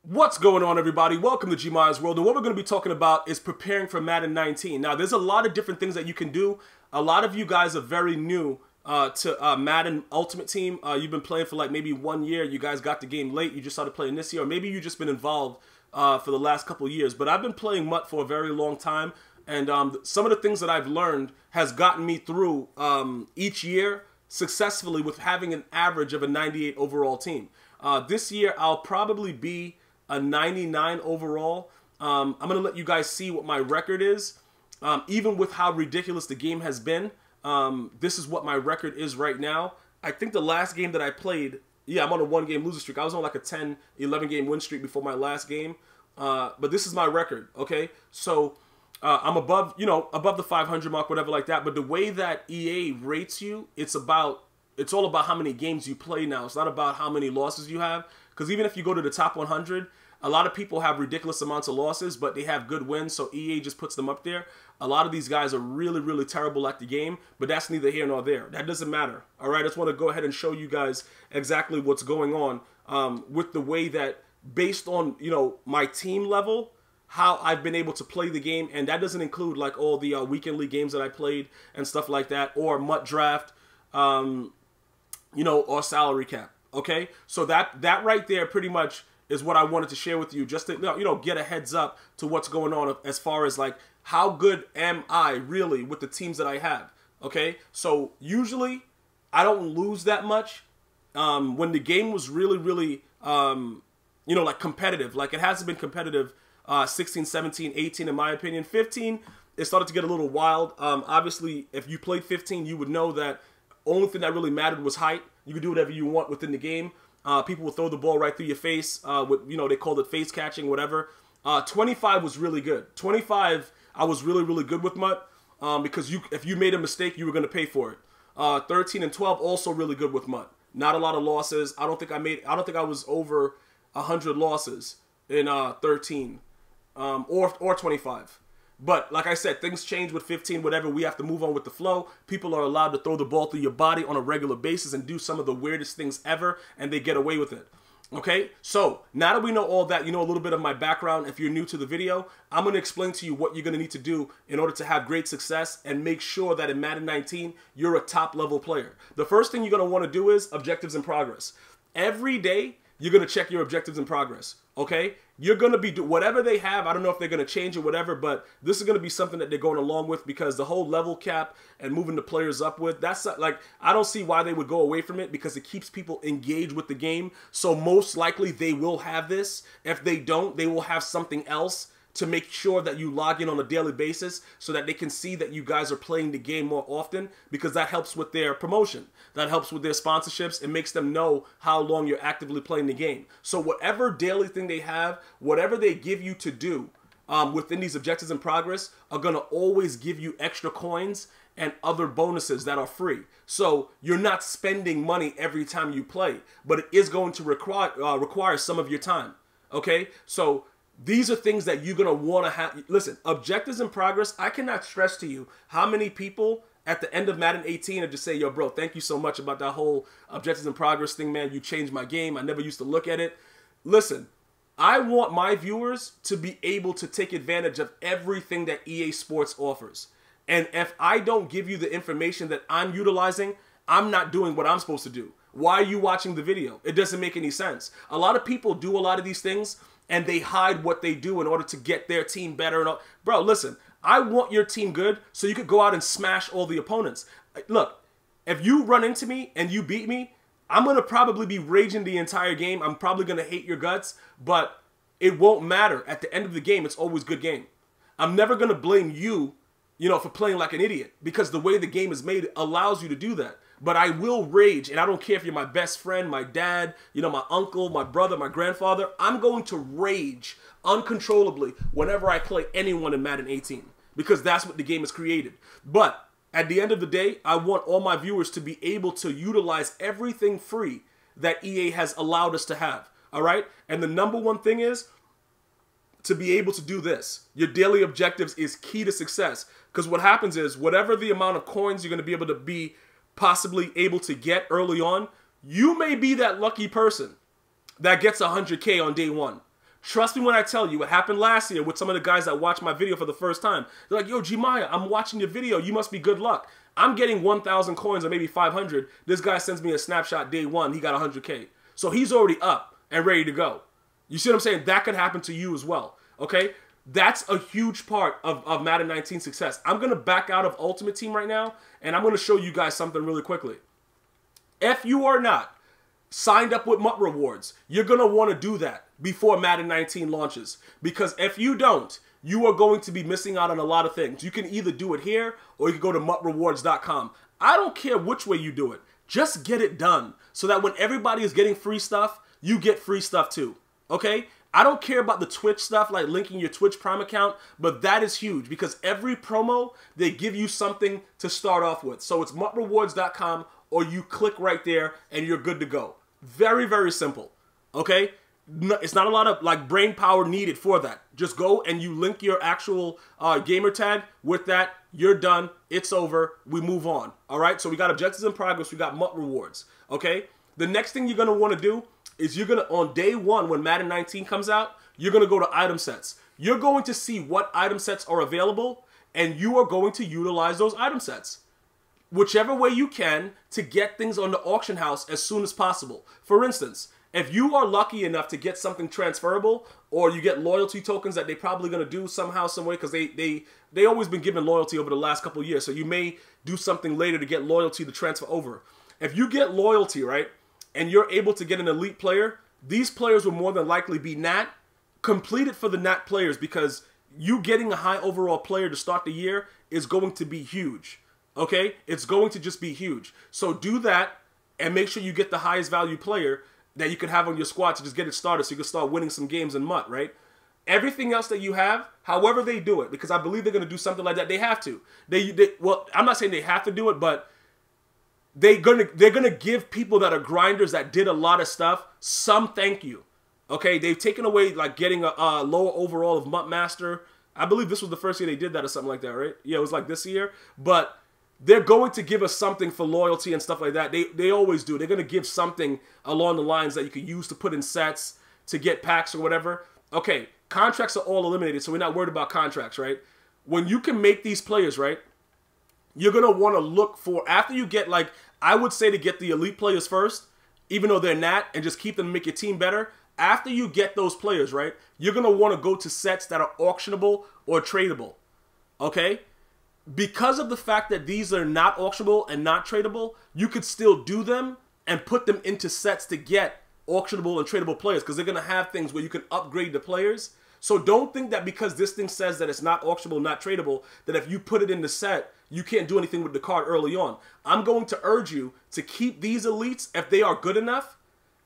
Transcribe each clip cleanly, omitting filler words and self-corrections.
What's going on, everybody? Welcome to GmiasWorld, and what we're going to be talking about is preparing for Madden 19. Now, there's a lot of different things that you can do. A lot of you guys are very new to Madden Ultimate Team. You've been playing for like maybe 1 year. You guys got the game late. You just started playing this year, or maybe you've just been involved for the last couple of years. But I've been playing MUT for a very long time, and some of the things that I've learned has gotten me through each year successfully with having an average of a 98 overall team. This year, I'll probably be a 99 overall. I'm going to let you guys see what my record is. Even with how ridiculous the game has been, this is what my record is right now. I think the last game that I played, yeah, I'm on a 1-game losing streak. I was on like a 10, 11-game win streak before my last game. But this is my record, okay? So I'm above, above the 500 mark, whatever like that. But the way that EA rates you, it's all about how many games you play now. It's not about how many losses you have. Because even if you go to the top 100, a lot of people have ridiculous amounts of losses, but they have good wins, so EA just puts them up there. A lot of these guys are really, really terrible at the game, but that's neither here nor there. That doesn't matter, all right? I just want to go ahead and show you guys exactly what's going on with the way that, based on, my team level, how I've been able to play the game, and that doesn't include, like, all the weekend league games that I played and stuff like that, or MUT draft, or salary cap. Okay, so that right there pretty much is what I wanted to share with you, just to get a heads up to what's going on as far as like how good am I really with the teams that I have. Okay, so usually I don't lose that much. When the game was really like competitive, like it hasn't been competitive 16, 17, 18 in my opinion. 15, it started to get a little wild. Obviously, if you played 15, you would know that only thing that really mattered was height. You can do whatever you want within the game. People will throw the ball right through your face. They called it face catching, whatever. 25 was really good. 25, I was really good with MUT because if you made a mistake, you were going to pay for it. 13 and 12 also really good with MUT. Not a lot of losses. I don't think I was over 100 losses in 13 or 25. But like I said, things change with 15, whatever. We have to move on with the flow. People are allowed to throw the ball through your body on a regular basis and do some of the weirdest things ever, and they get away with it. Okay, so now that we know all that, a little bit of my background, if you're new to the video, I'm going to explain to you what you're going to need to do in order to have great success and make sure that in Madden 19, you're a top level player. The first thing you're going to want to do is objectives and progress. Every day, you're going to check your objectives and progress, okay? You're going to be, whatever they have, I don't know if they're going to change it, whatever, but this is going to be something that they're going along with because the whole level cap and moving the players up with, that's like, I don't see why they would go away from it because it keeps people engaged with the game. So most likely they will have this. If they don't, they will have something else to make sure that you log in on a daily basis so that they can see that you guys are playing the game more often because that helps with their promotion. That helps with their sponsorships. It makes them know how long you're actively playing the game. So whatever daily thing they have, whatever they give you to do within these objectives in progress are going to always give you extra coins and other bonuses that are free. So you're not spending money every time you play, but it is going to require some of your time. Okay? So these are things that you're going to want to have. Listen, objectives in progress, I cannot stress to you how many people at the end of Madden 18 are just say, yo, bro, thank you so much about that whole objectives in progress thing, man. You changed my game. I never used to look at it. Listen, I want my viewers to be able to take advantage of everything that EA Sports offers. And if I don't give you the information that I'm utilizing, I'm not doing what I'm supposed to do. Why are you watching the video? It doesn't make any sense. A lot of people do a lot of these things and they hide what they do in order to get their team better. And all. Bro, listen, I want your team good so you could go out and smash all the opponents. Look, if you run into me and you beat me, I'm going to probably be raging the entire game. I'm probably going to hate your guts, but it won't matter. At the end of the game, it's always good game. I'm never going to blame you, for playing like an idiot because the way the game is made allows you to do that. But I will rage, and I don't care if you're my best friend, my dad, my uncle, my brother, my grandfather. I'm going to rage uncontrollably whenever I play anyone in Madden 18 because that's what the game is created. But at the end of the day, I want all my viewers to be able to utilize everything free that EA has allowed us to have, all right? And the number one thing is to be able to do this. Your daily objectives is key to success because what happens is whatever the amount of coins you're going to be able to be possibly able to get early on, you may be that lucky person that gets 100K on day one. Trust me when I tell you, it happened last year with some of the guys that watched my video for the first time. They're like, yo, Gmia, I'm watching your video. You must be good luck. I'm getting 1,000 coins or maybe 500. This guy sends me a snapshot day one. He got 100K. So he's already up and ready to go. You see what I'm saying? That could happen to you as well. Okay? That's a huge part of Madden 19 success. I'm going to back out of Ultimate Team right now, and I'm going to show you guys something really quickly. If you are not signed up with MUT Rewards, you're going to want to do that before Madden 19 launches. Because if you don't, you are going to be missing out on a lot of things. You can either do it here or you can go to MUTREWARDS.com. I don't care which way you do it. Just get it done so that when everybody is getting free stuff, you get free stuff too. Okay? I don't care about the Twitch stuff like linking your Twitch Prime account, but that is huge because every promo, they give you something to start off with. So it's MUTREWARDS.com or you click right there and you're good to go. Very, very simple. Okay? It's not a lot of like brain power needed for that. Just go and you link your actual gamer tag with that. You're done. It's over. We move on. All right. So we got objectives in progress. We got MUT rewards. Okay. The next thing you're going to want to do is you're going to, on day one, when Madden 19 comes out, you're going to go to item sets. You're going to see what item sets are available and you are going to utilize those item sets whichever way you can to get things on the auction house as soon as possible. For instance, if you are lucky enough to get something transferable or you get loyalty tokens that they're probably going to do somehow, some way, because they always been given loyalty over the last couple of years. So you may do something later to get loyalty to transfer over. If you get loyalty, right, and you're able to get an elite player, these players will more than likely be NAT, completed for the NAT players because you getting a high overall player to start the year is going to be huge. Okay? It's going to just be huge. So do that and make sure you get the highest value player that you could have on your squad to just get it started so you can start winning some games in MUT, right? Everything else that you have, however they do it, because I believe they're going to do something like that, they have to. Well, I'm not saying they have to do it, but they're gonna give people that are grinders that did a lot of stuff some thank you. Okay, they've taken away like getting a lower overall of MUT Master. I believe this was the first year they did that or something like that, right? Yeah, it was like this year. But they're going to give us something for loyalty and stuff like that. They always do. They're going to give something along the lines that you could use to put in sets, to get packs or whatever. Okay, contracts are all eliminated, so we're not worried about contracts, right? When you can make these players, right, you're going to want to look for, after you get like, I would say to get the elite players first, even though they're not, and just keep them and make your team better. After you get those players, right, you're going to want to go to sets that are auctionable or tradable, okay? Because of the fact that these are not auctionable and not tradable, you could still do them and put them into sets to get auctionable and tradable players because they're going to have things where you can upgrade the players. So don't think that because this thing says that it's not auctionable, not tradable, that if you put it in the set, you can't do anything with the card early on. I'm going to urge you to keep these elites if they are good enough,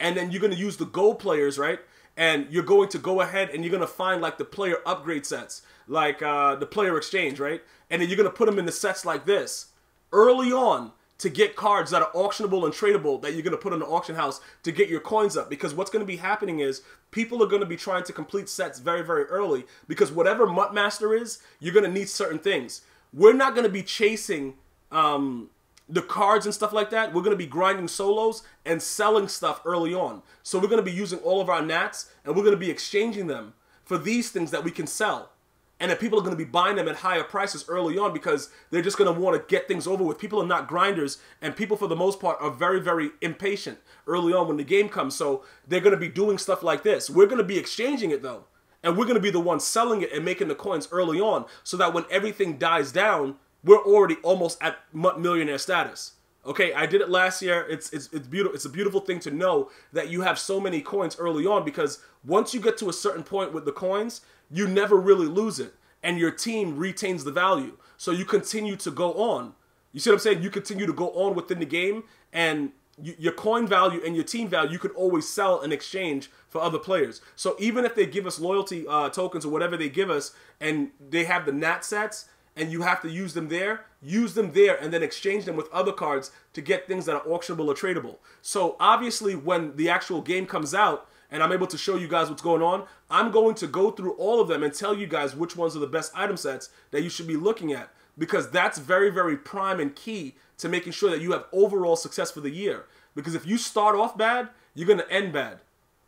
and then you're going to use the gold players, right? And you're going to go ahead and you're going to find like the player upgrade sets, like the player exchange, right? And then you're going to put them in the sets like this early on to get cards that are auctionable and tradable that you're going to put in the auction house to get your coins up. Because what's going to be happening is people are going to be trying to complete sets very, very early because whatever MUT Master is, you're going to need certain things. We're not going to be chasing the cards and stuff like that. We're going to be grinding solos and selling stuff early on. So we're going to be using all of our nats and we're going to be exchanging them for these things that we can sell. And then people are going to be buying them at higher prices early on because they're just going to want to get things over with. People are not grinders, and people for the most part are very, very impatient early on when the game comes. So they're going to be doing stuff like this. We're going to be exchanging it though. And we're going to be the ones selling it and making the coins early on so that when everything dies down, we're already almost at MUT millionaire status. Okay, I did it last year. It's beautiful. It's a beautiful thing to know that you have so many coins early on because once you get to a certain point with the coins, you never really lose it and your team retains the value. So you continue to go on. You see what I'm saying? You continue to go on within the game and your coin value and your team value, you could always sell and exchange for other players. So even if they give us loyalty tokens or whatever they give us and they have the nat sets and you have to use them there and then exchange them with other cards to get things that are auctionable or tradable. So obviously when the actual game comes out and I'm able to show you guys what's going on, I'm going to go through all of them and tell you guys which ones are the best item sets that you should be looking at because that's very, very prime and key to making sure that you have overall success for the year. Because if you start off bad, you're going to end bad.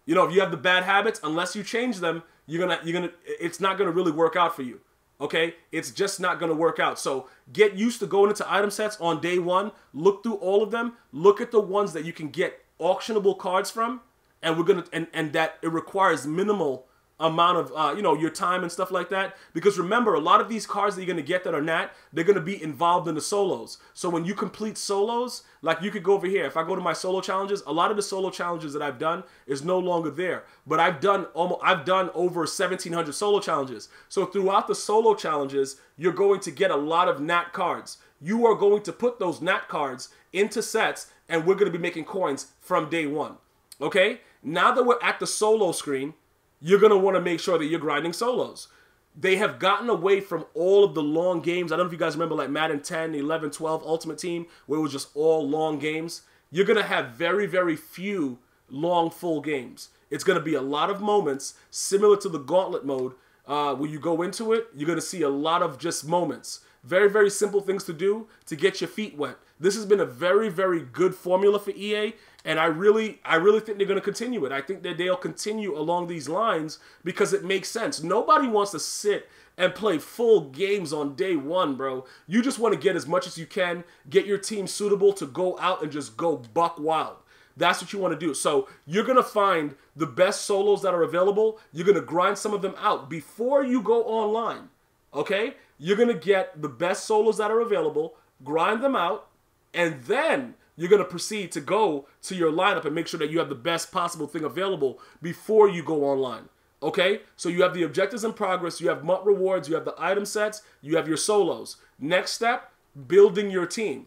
You know, if you have the bad habits, unless you change them, it's not gonna really work out for you. Okay, it's just not gonna work out. So get used to going into item sets on day one. Look through all of them. Look at the ones that you can get auctionable cards from, and and that it requires minimal amount of your time and stuff like that, because remember, a lot of these cards that you're going to get that are not, they're going to be involved in the solos. So when you complete solos, like you could go over here, if I go to my solo challenges, a lot of the solo challenges that I've done is no longer there, but I've done over 1,700 solo challenges. So throughout the solo challenges, you're going to get a lot of NAT cards. You are going to put those NAT cards into sets, and we're going to be making coins from day one. Okay, now that we're at the solo screen, you're going to want to make sure that you're grinding solos. They have gotten away from all of the long games. I don't know if you guys remember like Madden 10, 11, 12 Ultimate Team, where it was just all long games. You're going to have very, very few long full games. It's going to be a lot of moments similar to the Gauntlet mode. When you go into it, you're going to see a lot of just moments. Very, very simple things to do to get your feet wet. This has been a very, very good formula for EA, and I really think they're going to continue it. I think that they'll continue along these lines because it makes sense. Nobody wants to sit and play full games on day one, bro. You just want to get as much as you can, get your team suitable to go out and just go buck wild. That's what you want to do. So you're going to find the best solos that are available. You're going to grind some of them out before you go online, okay? You're going to get the best solos that are available, grind them out, and then you're going to proceed to go to your lineup and make sure that you have the best possible thing available before you go online. Okay? So you have the objectives in progress, you have MUT rewards, you have the item sets, you have your solos. Next step, building your team.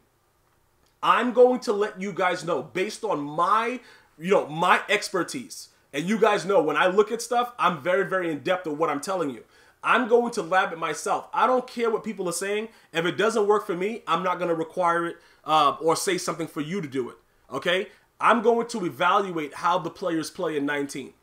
I'm going to let you guys know based on my expertise. And you guys know when I look at stuff, I'm very, very in depth of what I'm telling you. I'm going to lab it myself. I don't care what people are saying. If it doesn't work for me, I'm not going to require it or say something for you to do it. Okay? I'm going to evaluate how the players play in 19.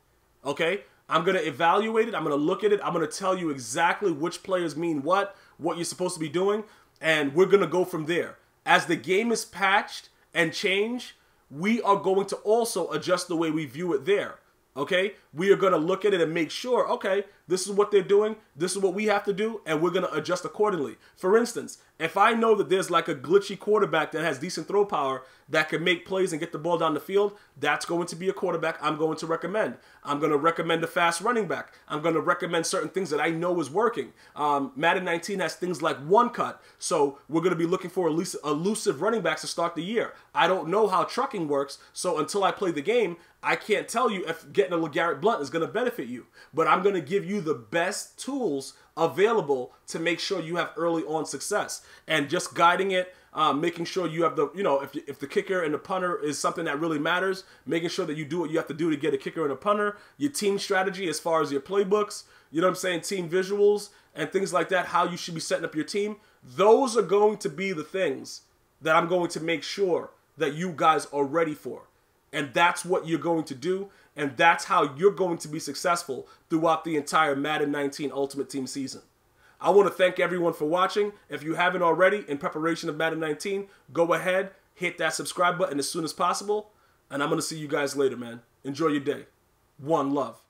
Okay? I'm going to evaluate it. I'm going to look at it. I'm going to tell you exactly which players mean what you're supposed to be doing, and we're going to go from there. As the game is patched and changed, we are going to also adjust the way we view it there. Okay, we are going to look at it and make sure, okay, this is what they're doing, this is what we have to do, and we're going to adjust accordingly. For instance, if I know that there's like a glitchy quarterback that has decent throw power that can make plays and get the ball down the field, that's going to be a quarterback I'm going to recommend. I'm going to recommend a fast running back. I'm going to recommend certain things that I know is working. Madden 19 has things like one cut, so we're going to be looking for elusive running backs to start the year. I don't know how trucking works, so until I play the game, I can't tell you if getting a LeGarrette Blount is going to benefit you. But I'm going to give you the best tools available to make sure you have early on success. And just guiding it, making sure you have the, if the kicker and the punter is something that really matters, making sure that you do what you have to do to get a kicker and a punter, your team strategy as far as your playbooks, you know what I'm saying, team visuals and things like that, how you should be setting up your team. Those are going to be the things that I'm going to make sure that you guys are ready for. And that's what you're going to do, and that's how you're going to be successful throughout the entire Madden 19 Ultimate Team season. I want to thank everyone for watching. If you haven't already, in preparation of Madden 19, go ahead, hit that subscribe button as soon as possible, and I'm going to see you guys later, man. Enjoy your day. One love.